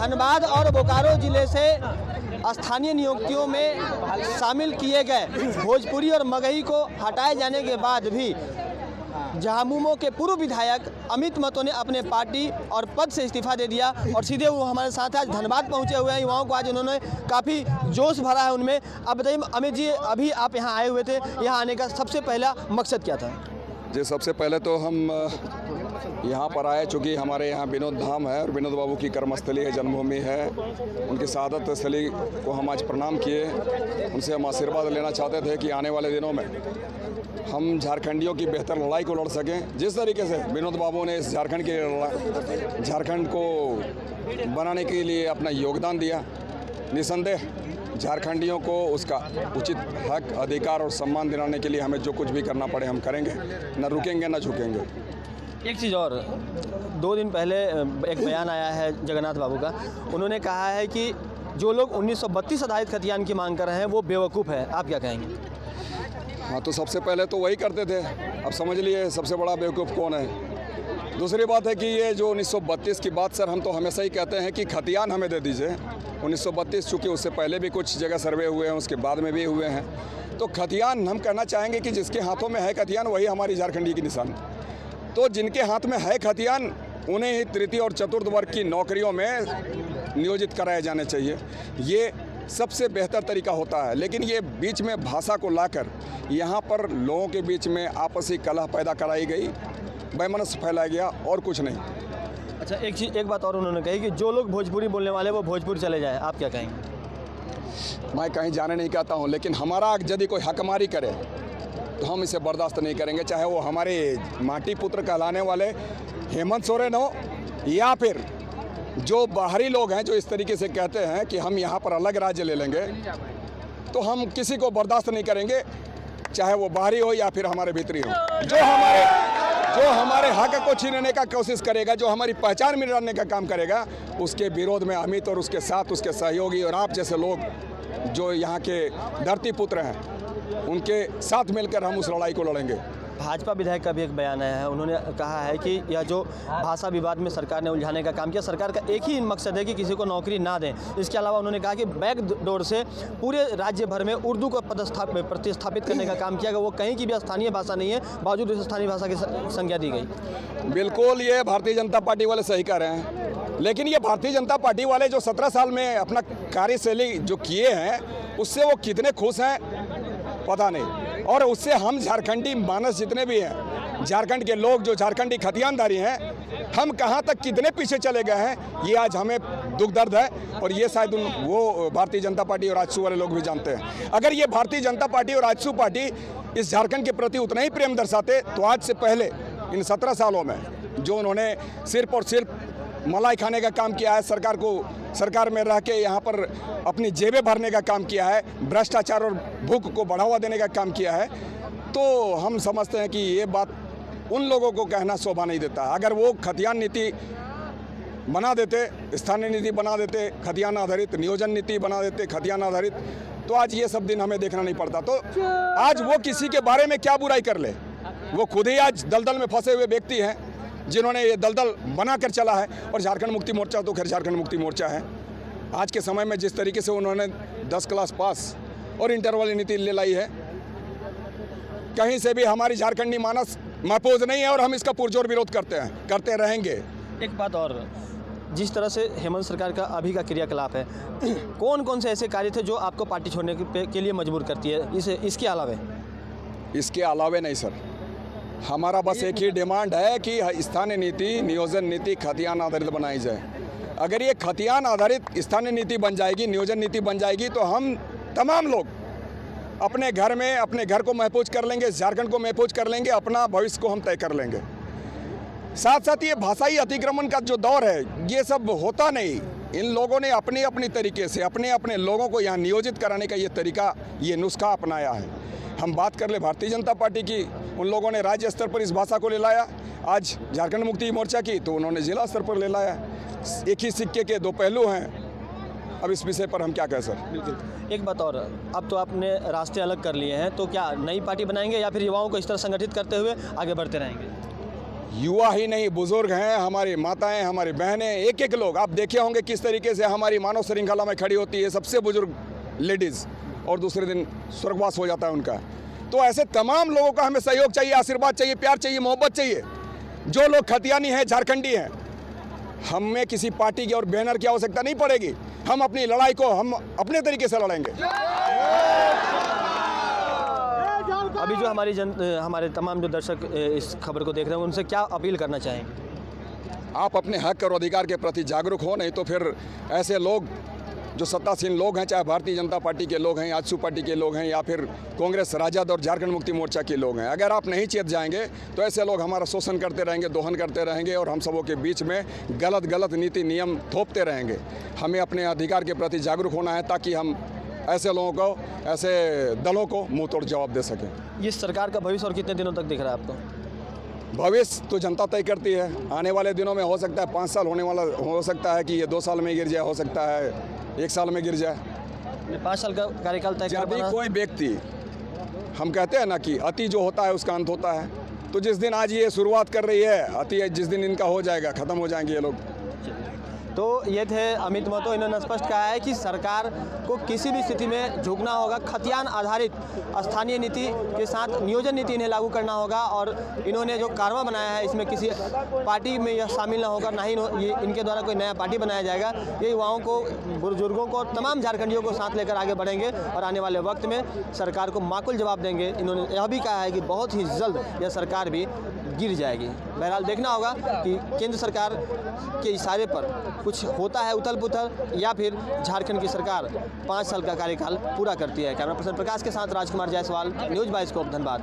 धनबाद और बोकारो जिले से स्थानीय नियुक्तियों में शामिल किए गए भोजपुरी और मगही को हटाए जाने के बाद भी झामुमो के पूर्व विधायक अमित महतो ने अपने पार्टी और पद से इस्तीफा दे दिया और सीधे वो हमारे साथ आज धनबाद पहुंचे हुए हैं। युवाओं को आज उन्होंने काफ़ी जोश भरा है उनमें। अब बताइए अमित जी, अभी आप यहाँ आए हुए थे, यहाँ आने का सबसे पहला मकसद क्या था? जी, सबसे पहले तो हम यहाँ पर आए चूँकि हमारे यहाँ विनोद धाम है और विनोद बाबू की कर्मस्थली है, जन्मभूमि है। उनकी शहादत स्थली को हम आज प्रणाम किए, उनसे हम आशीर्वाद लेना चाहते थे कि आने वाले दिनों में हम झारखंडियों की बेहतर लड़ाई को लड़ सकें। जिस तरीके से विनोद बाबू ने इस झारखंड को बनाने के लिए अपना योगदान दिया, निसंदेह झारखंडियों को उसका उचित हक, अधिकार और सम्मान दिलाने के लिए हमें जो कुछ भी करना पड़े हम करेंगे, न रुकेंगे न झुकेंगे। एक चीज़ और, 2 दिन पहले एक बयान आया है जगन्नाथ बाबू का। उन्होंने कहा है कि जो लोग 1932 आधारित खतियान की मांग कर रहे हैं वो बेवकूफ़ है। आप क्या कहेंगे? हाँ, तो सबसे पहले तो वही करते थे, अब समझ लिए सबसे बड़ा बेवकूफ़ कौन है। दूसरी बात है कि ये जो 1932 की बात, सर हम तो हमेशा ही कहते हैं कि खतियान हमें दे दीजिए। 1932 चूँकि उससे पहले भी कुछ जगह सर्वे हुए हैं, उसके बाद में भी हुए हैं, तो खतियान हम कहना चाहेंगे कि जिसके हाथों में है खतियान वही हमारी झारखंडी की निशान। तो जिनके हाथ में है खतियान उन्हें ही तृतीय और चतुर्थ वर्ग की नौकरियों में नियोजित कराए जाने चाहिए। ये सबसे बेहतर तरीका होता है। लेकिन ये बीच में भाषा को लाकर यहाँ पर लोगों के बीच में आपसी कलह पैदा कराई गई, वैमनस्य फैलाया गया और कुछ नहीं। अच्छा, एक बात और उन्होंने कही कि जो लोग भोजपुरी बोलने वाले वो भोजपुर चले जाए। आप क्या कहेंगे? मैं कहीं जाने नहीं कहता हूँ, लेकिन हमारा यदि कोई हकमारी करे तो हम इसे बर्दाश्त नहीं करेंगे, चाहे वो हमारे माटी पुत्र कहलाने वाले हेमंत सोरेन हो या फिर जो बाहरी लोग हैं जो इस तरीके से कहते हैं कि हम यहाँ पर अलग राज्य ले लेंगे, तो हम किसी को बर्दाश्त नहीं करेंगे, चाहे वो बाहरी हो या फिर हमारे भीतरी हो। जो हमारे हक को छीनने का कोशिश करेगा, जो हमारी पहचान मिटाने का काम करेगा, उसके विरोध में अमित और उसके साथ उसके सहयोगी और आप जैसे लोग जो यहाँ के धरती पुत्र हैं उनके साथ मिलकर हम उस लड़ाई को लड़ेंगे। भाजपा विधायक का भी एक बयान आया है। उन्होंने कहा है कि यह जो भाषा विवाद में सरकार ने उलझाने का काम किया, सरकार का एक ही मकसद है कि किसी को नौकरी ना दें। इसके अलावा उन्होंने कहा कि बैक डोर से पूरे राज्य भर में उर्दू को प्रतिस्थापित करने का काम किया गया। वो कहीं की भी स्थानीय भाषा नहीं है, बावजूद इस स्थानीय भाषा की संज्ञा दी गई। बिल्कुल, ये भारतीय जनता पार्टी वाले सही कह रहे हैं, लेकिन ये भारतीय जनता पार्टी वाले जो 17 साल में अपना कार्यशैली जो किए हैं उससे वो कितने खुश हैं पता नहीं। और उससे हम झारखंडी मानस जितने भी हैं, झारखंड के लोग जो झारखंडी खतियानधारी हैं, हम कहां तक कितने पीछे चले गए हैं, ये आज हमें दुख दर्द है। और ये शायद वो भारतीय जनता पार्टी और आजसू वाले लोग भी जानते हैं। अगर ये भारतीय जनता पार्टी और आजसू पार्टी इस झारखंड के प्रति उतना ही प्रेम दर्शाते तो आज से पहले इन 17 सालों में जो उन्होंने सिर्फ और सिर्फ मलाई खाने का काम किया है, सरकार में रह के यहाँ पर अपनी जेबें भरने का काम किया है, भ्रष्टाचार और भूख को बढ़ावा देने का काम किया है, तो हम समझते हैं कि ये बात उन लोगों को कहना शोभा नहीं देता। अगर वो खतियान नीति बना देते, स्थानीय नीति बना देते, खतियान आधारित नियोजन नीति बना देते, खतियान आधारित, तो आज ये सब दिन हमें देखना नहीं पड़ता। तो आज वो किसी के बारे में क्या बुराई कर ले, वो खुद ही आज दलदल में फंसे हुए व्यक्ति हैं जिन्होंने ये दलदल बनाकर चला है। और झारखंड मुक्ति मोर्चा तो खैर झारखंड मुक्ति मोर्चा है। आज के समय में जिस तरीके से उन्होंने 10 क्लास पास और इंटर वाली नीति ले लाई है, कहीं से भी हमारी झारखंडी मानस महफूज नहीं है और हम इसका पुरजोर विरोध करते हैं, करते रहेंगे। एक बात और, जिस तरह से हेमंत सरकार का अभी का क्रियाकलाप है, कौन कौन से ऐसे कार्य थे जो आपको पार्टी छोड़ने के लिए मजबूर करती है? इसके अलावे नहीं सर, हमारा बस एक ही डिमांड है कि स्थानीय नीति, नियोजन नीति खतियान आधारित बनाई जाए। अगर ये खतियान आधारित स्थानीय नीति बन जाएगी, नियोजन नीति बन जाएगी, तो हम तमाम लोग अपने घर में अपने घर को महफूज कर लेंगे, झारखंड को महफूज कर लेंगे, अपना भविष्य को हम तय कर लेंगे। साथ साथ ये भाषाई अतिक्रमण का जो दौर है, ये सब होता नहीं। इन लोगों ने अपनी अपनी तरीके से अपने अपने लोगों को यहाँ नियोजित कराने का ये तरीका, ये नुस्खा अपनाया है। हम बात कर ले भारतीय जनता पार्टी की, उन लोगों ने राज्य स्तर पर इस भाषा को ले लाया। आज झारखंड मुक्ति मोर्चा की तो उन्होंने जिला स्तर पर ले लाया। एक ही सिक्के के दो पहलू हैं। अब इस विषय पर हम क्या कहें सर? बिल्कुल। एक बात और, अब तो आपने रास्ते अलग कर लिए हैं, तो क्या नई पार्टी बनाएंगे या फिर युवाओं को इस तरह संगठित करते हुए आगे बढ़ते रहेंगे? युवा ही नहीं, बुजुर्ग हैं, हमारी माताएं, हमारी बहनें, एक एक लोग आप देखे होंगे किस तरीके से हमारी मानव श्रृंखला में खड़ी होती है सबसे बुजुर्ग लेडीज़, और दूसरे दिन स्वर्गवास हो जाता है उनका। तो ऐसे तमाम लोगों का हमें सहयोग चाहिए, आशीर्वाद चाहिए, प्यार चाहिए, मोहब्बत चाहिए। जो लोग खतियानी हैं, झारखंडी हैं, हमें किसी पार्टी की और बैनर की आवश्यकता नहीं पड़ेगी। हम अपनी लड़ाई को हम अपने तरीके से लड़ेंगे। अभी जो हमारे तमाम जो दर्शक इस खबर को देख रहे हैं उनसे क्या अपील करना चाहेंगे? आप अपने हक और अधिकार के प्रति जागरूक हो, नहीं तो फिर ऐसे लोग जो सत्तासीन लोग हैं, चाहे भारतीय जनता पार्टी के लोग हैं, आजसू पार्टी के लोग हैं, या फिर कांग्रेस, राजद और झारखंड मुक्ति मोर्चा के लोग हैं, अगर आप नहीं चेत जाएंगे तो ऐसे लोग हमारा शोषण करते रहेंगे, दोहन करते रहेंगे और हम सबों के बीच में गलत नीति नियम थोपते रहेंगे। हमें अपने अधिकार के प्रति जागरूक होना है ताकि हम ऐसे लोगों को, ऐसे दलों को मुंह तोड़ जवाब दे सकें। इस सरकार का भविष्य और कितने दिनों तक दिख रहा है आपको? भविष्य तो जनता तय करती है। आने वाले दिनों में हो सकता है 5 साल होने वाला, हो सकता है कि ये 2 साल में गिर जाए, हो सकता है 1 साल में गिर जाए। 5 साल का कार्यकाल तय कर यदि कोई व्यक्ति, हम कहते हैं ना कि अति जो होता है उसका अंत होता है, तो जिस दिन आज ये शुरुआत कर रही है, अति जिस दिन इनका हो जाएगा, ख़त्म हो जाएंगे ये लोग। तो ये थे अमित महतो। इन्होंने स्पष्ट कहा है कि सरकार को किसी भी स्थिति में झुकना होगा, खतियान आधारित स्थानीय नीति के साथ नियोजन नीति इन्हें लागू करना होगा, और इन्होंने जो कारवा बनाया है इसमें किसी पार्टी में यह शामिल ना होगा, ना ही ये इनके द्वारा कोई नया पार्टी बनाया जाएगा। ये युवाओं को, बुजुर्गों को, तमाम झारखंडियों को साथ लेकर आगे बढ़ेंगे और आने वाले वक्त में सरकार को माकूल जवाब देंगे। इन्होंने यह भी कहा है कि बहुत ही जल्द यह सरकार भी गिर जाएगी। बहरहाल देखना होगा कि केंद्र सरकार के इशारे पर कुछ होता है उथल पुथल, या फिर झारखंड की सरकार 5 साल का कार्यकाल पूरा करती है। कैमरा पर्सन प्रकाश के साथ राजकुमार जायसवाल, न्यूज़ बाइस्कोप, धनबाद।